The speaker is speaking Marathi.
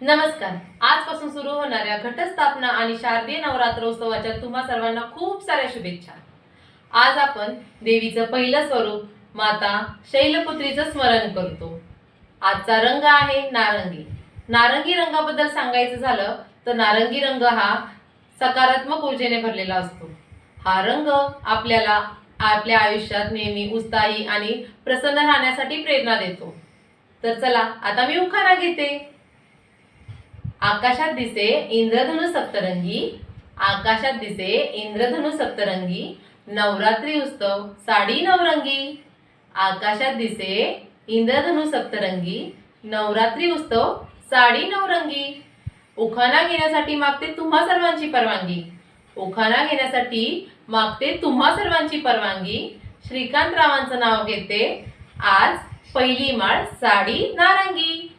नमस्कार. आजपासून सुरू होणाऱ्या घटस्थापना आणि शारदीय नवरात्रोत्सवाच्या तुम्हा सर्वांना खूप साऱ्या शुभेच्छा. आज आपण देवीचं पहिलं स्वरूप माता शैलपुत्रीचं स्मरण करतो. आजचा रंग आहे नारंगी. नारंगी रंगाबद्दल सांगायचं झालं तर नारंगी रंग हा सकारात्मक ऊर्जेने भरलेला असतो. हा रंग आपल्याला आपल्या आयुष्यात नेहमी उत्साही आणि प्रसन्न राहण्यासाठी प्रेरणा देतो. तर चला आता मी उखाणा घेते. आकाशात दिसे इंद्रधनु सप्तरंगी, आकाशात दिसे इंद्रधनु सप्तरंगी, नवरात्री उत्सव साडी नवरंगी. आकाशात दिसे इंद्रधनु सप्तरंगी, नवरात्री उत्सव साडी नवरंगी. उखाणा घेण्यासाठी मागते तुम्हा सर्वांची परवानगी. उखाणा घेण्यासाठी मागते तुम्हा सर्वांची परवानगी. श्रीकांत रावांचं नाव घेते. आज पहिली माळ साडी नारंगी.